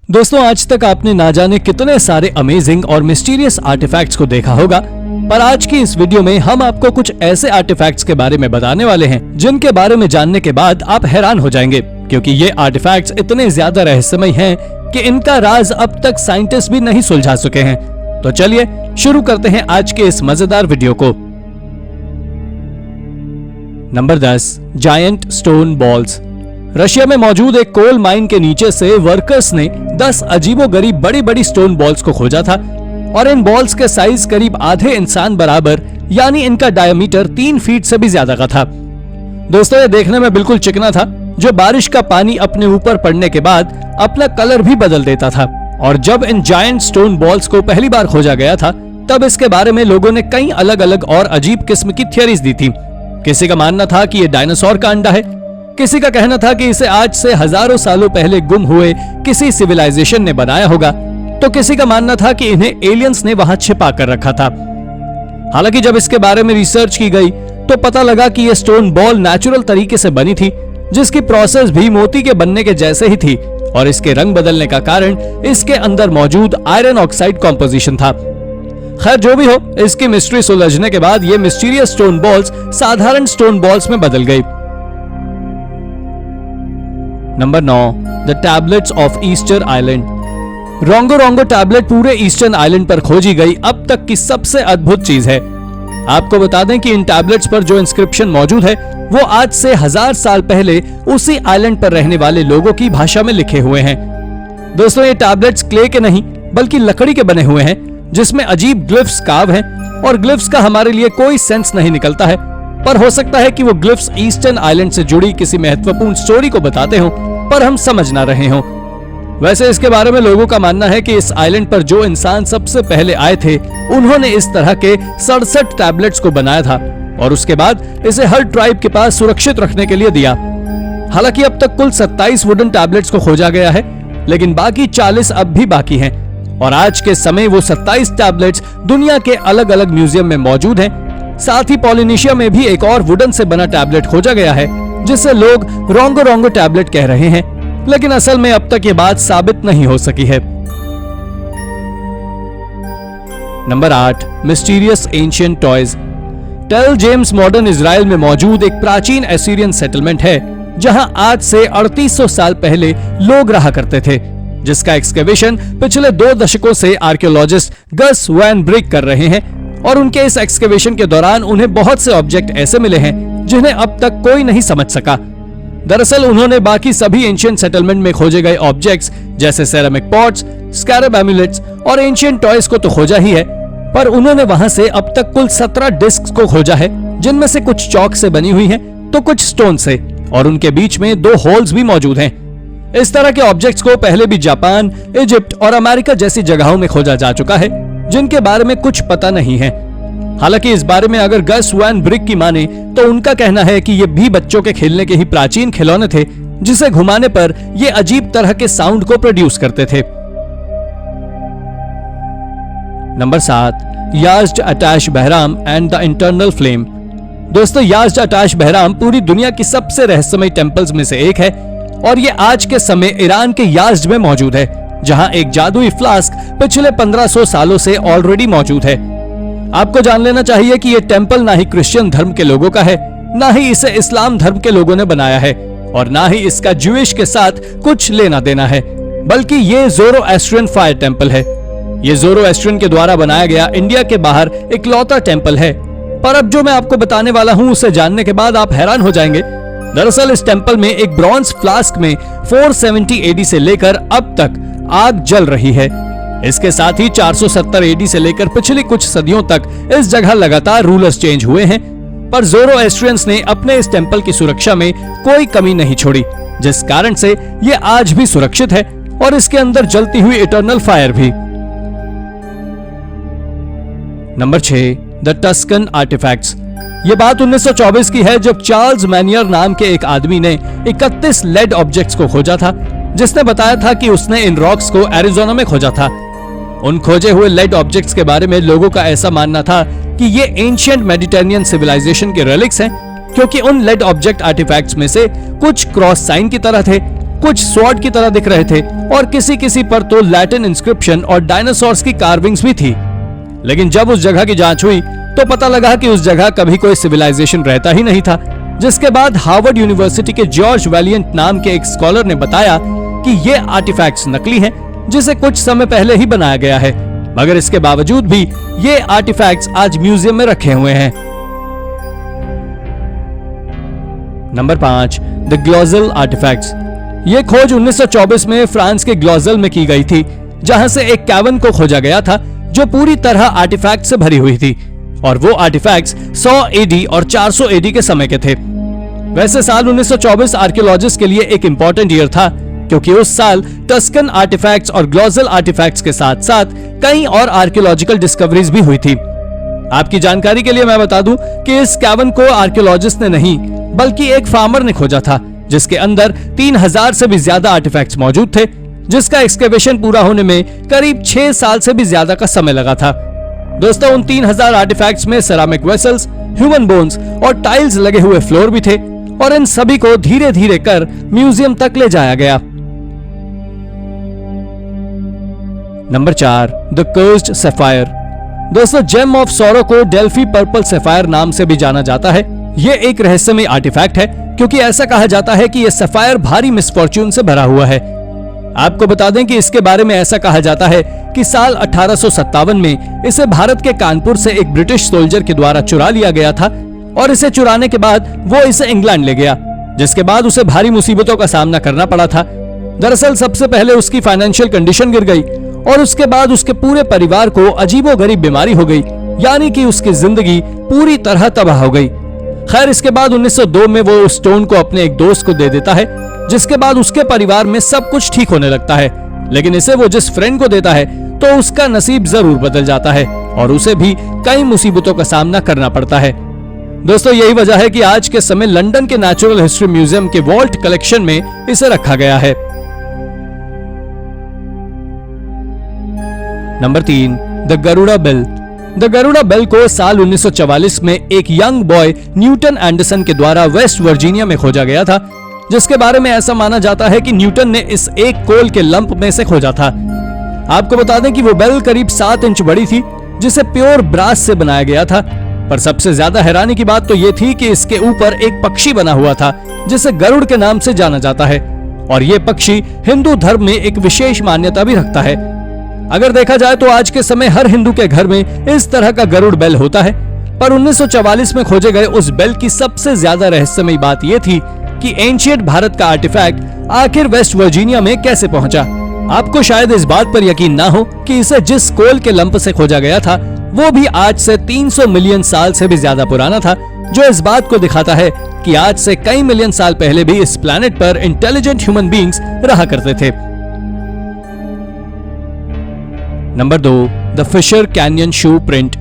दोस्तों, आज तक आपने ना जाने कितने सारे अमेजिंग और मिस्टीरियस आर्टिफैक्ट्स को देखा होगा, पर आज की इस वीडियो में हम आपको कुछ ऐसे आर्टिफैक्ट्स के बारे में बताने वाले हैं जिनके बारे में जानने के बाद आप हैरान हो जाएंगे, क्योंकि ये आर्टिफैक्ट्स इतने ज्यादा रहस्यमय हैं कि इनका राज अब तक साइंटिस्ट भी नहीं सुलझा सके हैं। तो चलिए शुरू करते हैं आज के इस मजेदार वीडियो को। Number 10, giant stone balls. Russia में मौजूद एक कोल माइन के नीचे से वर्कर्स ने 10 अजीबोगरीब बड़ी बड़ी स्टोन बॉल्स को खोजा था और इन बॉल्स के साइज करीब आधे इंसान बराबर, यानी इनका डायमीटर 3 फीट से भी ज्यादा का था। दोस्तों, ये देखने में बिल्कुल चिकना था, जो बारिश का पानी अपने ऊपर पड़ने के बाद अपना कलर भी बदल देता था। और जब इन जायंट स्टोन बॉल्स को पहली बार खोजा गया था, तब इसके बारे में लोगों ने कई अलग अलग और अजीब किस्म की थियरीज दी थी। किसी का मानना था कि ये डायनासोर का अंडा है, किसी का कहना था कि इसे आज से हजारों सालों पहले गुम हुए किसी सिविलाइजेशन ने बनाया होगा, तो किसी का मानना था कि इन्हें एलियंस ने वहां छिपा कर रखा था। हालांकि जब इसके बारे में रिसर्च की गई तो पता लगा कि यह स्टोन बॉल नेचुरल तरीके से बनी थी, जिसकी प्रोसेस भी मोती के बनने के जैसे ही थी, और इसके रंग बदलने का कारण इसके अंदर मौजूद आयरन ऑक्साइड कॉम्पोजिशन था। खैर, जो भी हो, इसकी मिस्ट्री सुलझने के बाद ये मिस्टीरियस स्टोन बॉल्स साधारण स्टोन बॉल्स में बदल गई। Number 9, the tablets of Easter island. Rongorongo tablet पूरे ईस्टर्न आइलैंड पर खोजी गई अब तक की सबसे अद्भुत चीज है। आपको बता दें कि इन टैबलेट्स पर जो इंस्क्रिप्शन मौजूद है वो आज से 1000 साल पहले उसी आइलैंड पर रहने वाले लोगों की भाषा में लिखे हुए हैं। दोस्तों, ये टैबलेट्स क्ले के नहीं बल्कि लकड़ी के बने हुए हैं, जिसमें अजीब ग्लिफ्स कार्व हैं, और ग्लिफ्स का हमारे लिए कोई सेंस नहीं निकलता है, पर हो सकता है कि वो ग्लिफ्स ईस्टर्न आइलैंड से जुड़ी किसी महत्वपूर्ण स्टोरी को बताते हों, पर हम समझ ना रहे हों। वैसे इसके बारे में लोगों का मानना है कि इस आइलैंड पर जो इंसान सबसे पहले आए थे, उन्होंने इस तरह के 67 टैबलेट्स को बनाया था और उसके बाद इसे हर ट्राइब के पास सुरक्षित रखने के लिए दिया। हालांकि अब तक कुल 27 वुडन टैबलेट्स को खोजा गया है, लेकिन बाकी 40 अब भी बाकी हैं, और आज के समय वो 27 टैबलेट्स दुनिया के अलग अलग म्यूजियम में मौजूद हैं। साथ ही पॉलिनेशिया में भी एक और वुडन से बना टैबलेट खोजा गया है, जिसे लोग रोंगो रोंगो टैबलेट कह रहे हैं, लेकिन असल में अब तक ये बात साबित नहीं हो सकी है। Number 8, mysterious ancient toys. टेल जेम्स मॉडर्न इजराइल में मौजूद एक प्राचीन एसीरियन सेटलमेंट है, जहां आज से 3800 साल पहले लोग रहा करते थे, जिसका एक्सकेवेशन पिछले 2 दशकों से आर्कियोलॉजिस्ट गस वैन ब्रिक कर रहे हैं, और उनके इस एक्सकेवेशन के दौरान उन्हें बहुत से ऑब्जेक्ट ऐसे मिले हैं जिन्हें अब तक कोई नहीं समझ सका। दरअसल उन्होंने बाकी सभी एंशिएंट सेटलमेंट में खोजे गए ऑब्जेक्ट्स जैसे सेरामिक पॉट्स, स्कैरब एम्युलेट्स और एंशिएंट टॉयज को तो खोजा ही है, पर उन्होंने वहां से अब तक कुल 17 डिस्क को खोजा है, जिनमें से कुछ चौक से बनी हुई हैं तो कुछ स्टोन से, और उनके बीच में 2 होल्स भी मौजूद हैं। इस तरह के ऑब्जेक्ट्स को पहले भी जापान, इजिप्ट और अमेरिका जैसी जगहों में खोजा जा चुका है, जिनके बारे में कुछ पता नहीं है। हालांकि इस बारे में अगर गस वैन ब्रिक की माने तो उनका कहना है कि ये भी बच्चों के खेलने के ही प्राचीन खिलौने थे, जिसे घुमाने पर ये अजीब तरह के साउंड को प्रोड्यूस करते थे। Number 7, Yazd Atash Bahram and the internal flame. दोस्तों, याज्द अटाश बहराम पूरी दुनिया की सबसे रहस्यमय टेंपल्स में से एक है, और ये आज के समय ईरान के याज्द में मौजूद है, जहां एक जादुई फ्लास्क पिछले 1500 सालों से ऑलरेडी मौजूद है। आपको जान लेना चाहिए कि यह टेंपल ना ही क्रिश्चियन धर्म के लोगों का है, ना ही इसे इस्लाम धर्म के लोगों ने बनाया है, और ना ही इसका ज्यूइश के साथ कुछ लेना देना है, बल्कि ये ज़ोरोएस्ट्रियन फायर टेंपल है। ये ज़ोरोएस्ट्रियन के द्वारा बनाया गया इंडिया के बाहर इकलौता टेंपल है, पर अब जो मैं आपको बताने वाला हूं उसे जानने के बाद आप हैरान हो जाएंगे। दरअसल इस टेंपल में एक ब्रॉन्ज फ्लास्क में 470 एडी से लेकर अब तक आग जल रही है। इसके साथ ही 470 एडी से लेकर पिछली कुछ सदियों तक इस जगह लगातार रूलर्स चेंज हुए हैं, पर ज़ोरोएस्ट्रियंस ने अपने इस टेंपल की सुरक्षा में कोई कमी नहीं छोड़ी, जिस कारण से ये आज भी सुरक्षित है, और इसके अंदर जलती हुई इटर्नल फायर भी। Number 6, the Tuscan artefacts. ये बात 1924 की है, जब चार्ल्स मैनियर नाम के एक आदमी ने 31 लेड ऑब्जेक्ट्स को खोजा था, जिसने बताया था कि उसने इन रॉक्स को एरिज़ोना में खोजा था। उन खोजे हुए लेड ऑब्जेक्ट्स के बारे में लोगों का ऐसा मानना था कि ये एंशिएंट मेडिटेरेनियन सिविलाइजेशन के रेलिक्स हैं, क्योंकि उन लेड ऑब्जेक्ट आर्टिफैक्ट्स में से कुछ क्रॉस साइन की तरह थे कुछ स्वॉर्ड की तरह दिख रहे थे और किसी किसी पर तो लैटिन इंस्क्रिप्शन और डायनासोर्स की कार्विंग्स भी थी। लेकिन जब उस जगह की जांच हुई तो पता लगा कि उस जगह कभी कोई सिविलाइजेशन रहता ही नहीं था। जिसके बाद हार्वर्ड यूनिवर्सिटी के जॉर्ज वैलियंट नाम के एक स्कॉलर ने बताया कि ये आर्टिफैक्ट्स नकली हैं, जिसे कुछ समय पहले ही बनाया गया है, मगर इसके बावजूद भी ये आर्टिफैक्ट्स आज म्यूजियम में रखे हुए हैं। Number 5, the Glozel artifacts. ये खोज 1924 में फ्रांस के ग्लोजल में की गई थी, जहां से एक कैवन को खोजा गया था जो पूरी तरह आर्टिफैक्ट से भरी हुई थी, और वो आर्टिफैक्ट्स 100 एडी और 400 एडी के समय के थे। वैसे साल 1924 आर्कियोलॉजिस्ट के लिए एक इंपॉर्टेंट ईयर था, क्योंकि उस साल टस्कन आर्टिफैक्ट्स और ग्लोजल आर्टिफैक्ट्स के साथ साथ कई और आर्कियोलॉजिकल डिस्कवरीज भी हुई थी। आपकी जानकारी के लिए मैं बता दूं कि इस कैवन को आर्कियोलॉजिस्ट ने नहीं बल्कि एक फार्मर ने खोजा था, जिसके अंदर 3000 से भी ज्यादा आर्टिफैक्ट्स मौजूद थे, जिसका एक्सकेवेशन पूरा होने में करीब 6 साल से भी ज्यादा का समय लगा था। दोस्तों, उन 3000 आर्टिफैक्ट्स में सेरामिक वेसल्स, ह्यूमन बोन्स और टाइल्स लगे हुए फ्लोर भी थे, और इन सभी को धीरे धीरे कर म्यूजियम तक ले जाया गया। Number 4, the cursed sapphire. दोस्तों, जेम ऑफ सॉरो को डेल्फी पर्पल सैफायर नाम से भी जाना जाता है। ये एक रहस्यमय आर्टिफैक्ट है, क्योंकि ऐसा कहा जाता है कि यह सैफायर भारी मिसफॉर्च्यून से भरा हुआ है। आपको बता दें कि इसके बारे में ऐसा कहा जाता है कि साल 1857 में इसे भारत के कानपुर से एक ब्रिटिश सोल्जर के द्वारा चुरा लिया गया था, और इसे चुराने के बाद वो इसे इंग्लैंड ले गया, जिसके बाद उसे भारी मुसीबतों का सामना करना पड़ा था। दरअसल सबसे पहले उसकी फाइनेंशियल कंडीशन गिर गई, और उसके बाद उसके पूरे परिवार को अजीबोगरीब बीमारी हो गई, यानी कि उसकी जिंदगी पूरी तरह तबाह हो गई। खैर, इसके बाद 1902 में वो उस स्टोन को अपने एक दोस्त को दे देता है, जिसके बाद उसके परिवार में सब कुछ ठीक होने लगता है। लेकिन इसे वो जिस फ्रेंड को देता है तो उसका नसीब जरूर बदल जाता है, और उसे भी कई मुसीबतों का सामना करना पड़ता है। दोस्तों, यही वजह है कि आज के समय लंदन के नेचुरल हिस्ट्री म्यूजियम के वॉल्ट कलेक्शन में इसे रखा गया है। Number 3, the Garuda bell. The Garuda bell को साल 1944 में एक यंग बॉय न्यूटन एंडरसन के द्वारा वेस्ट वर्जीनिया में खोजा गया था, जिसके बारे में ऐसा माना जाता है कि न्यूटन ने इस एक कोल के लंप में से खोजा था। आपको बता दें कि वो बेल करीब 7 इंच बड़ी थी, जिसे प्योर ब्रास से बनाया गया था। पर सबसे ज्यादा हैरानी की बात तो ये थी कि इसके ऊपर एक पक्षी बना हुआ था, जिसे गरुड़ के नाम से जाना जाता है, और ये पक्षी हिंदू धर्म में एक विशेष मान्यता भी रखता है। अगर देखा जाए तो आज के समय हर हिंदू के घर में इस तरह का गरुड़ बेल होता है, पर 1944 में खोजे गए उस बेल की सबसे ज्यादा रहस्यमयी बात यह थी कि एंशिएंट भारत का आर्टिफैक्ट आखिर वेस्ट वर्जीनिया में कैसे पहुंचा। आपको शायद इस बात पर यकीन ना हो कि इसे जिस कोल के लंप से खोजा गया था वो भी आज से 300 मिलियन साल से भी ज्यादा पुराना था, जो इस बात को दिखाता है कि आज से कई मिलियन साल पहले भी इस प्लैनेट पर इंटेलिजेंट ह्यूमन बीइंग्स रहा करते थे। Number 2, the Fisher canyon shoe print.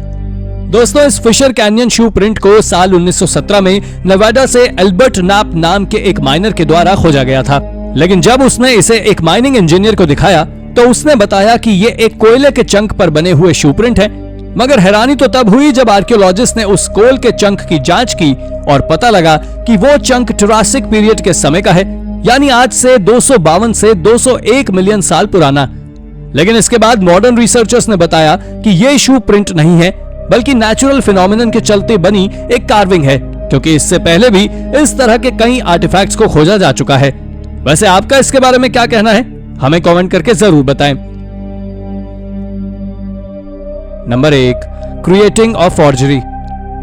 दोस्तों, इस फिशर कैनियन शू प्रिंट को साल 1917 में नेवाडा से एल्बर्ट नाप नाम के एक माइनर के द्वारा खोजा गया था। लेकिन जब उसने इसे एक माइनिंग इंजीनियर को दिखाया तो उसने बताया कि ये एक कोयले के चंक पर बने हुए शू प्रिंट है। मगर हैरानी तो तब हुई जब आर्कियोलॉजिस्ट ने उस कोल के चंक की जांच की और पता लगा कि वो चंक जुरासिक पीरियड के समय का है, यानी आज से 252 से 201 मिलियन साल पुराना। लेकिन इसके बाद मॉडर्न रिसर्चर्स ने बताया कि ये शू प्रिंट नहीं है, बल्कि नेचुरल फिनोमिनन के चलते बनी एक कार्विंग है, क्योंकि इससे पहले भी इस तरह के कई आर्टिफैक्ट्स को खोजा जा चुका है। वैसे आपका इसके बारे में क्या कहना है, हमें कमेंट करके जरूर बताएं। Number 1, creating of forgery.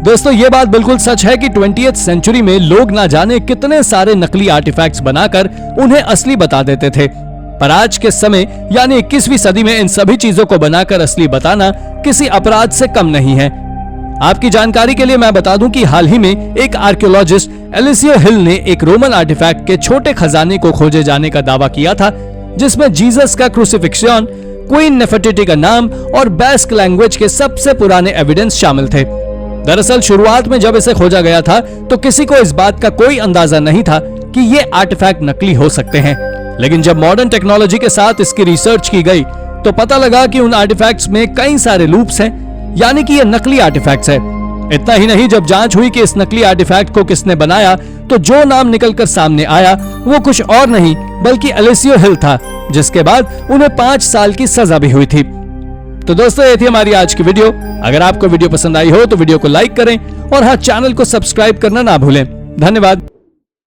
दोस्तों, ये बात बिल्कुल सच है कि 20th सेंचुरी में लोग ना जाने कितने सारे नकली आर्टिफैक्ट्स बनाकर उन्हें असली बता देते थे, पर आज के समय यानी 21वीं सदी में इन सभी चीजों को बनाकर असली बताना किसी अपराध से कम नहीं है। आपकी जानकारी के लिए मैं बता दूं कि हाल ही में एक आर्कियोलॉजिस्ट एलिसियो हिल ने एक रोमन आर्टिफैक्ट के छोटे खजाने को खोजे जाने का दावा किया था, जिसमें जीसस का क्रूसिफिक्शन, क्वीन नेफर्टिटी का नाम और बेस्क लैंग्वेज के सबसे पुराने एविडेंस शामिल थे। दरअसल शुरुआत में जब इसे खोजा गया था तो किसी को इस बात का कोई अंदाजा नहीं था कि ये आर्टिफैक्ट नकली हो सकते हैं, लेकिन जब मॉडर्न टेक्नोलॉजी के साथ इसकी रिसर्च की गई तो पता लगा कि उन आर्टिफैक्ट्स में कई सारे लूप्स हैं, यानी कि ये नकली आर्टिफैक्ट्स है। इतना ही नहीं, जब जांच हुई कि इस नकली आर्टिफैक्ट को किसने बनाया तो जो नाम निकलकर सामने आया वो कुछ और नहीं बल्कि एलिसियो हिल था, जिसके बाद उन्हें 5 साल की सजा भी हुई थी। तो दोस्तों, ये थी हमारी आज की वीडियो। अगर आपको वीडियो पसंद आई हो तो वीडियो को लाइक करें और हाँ, चैनल को सब्सक्राइब करना ना भूलें। धन्यवाद।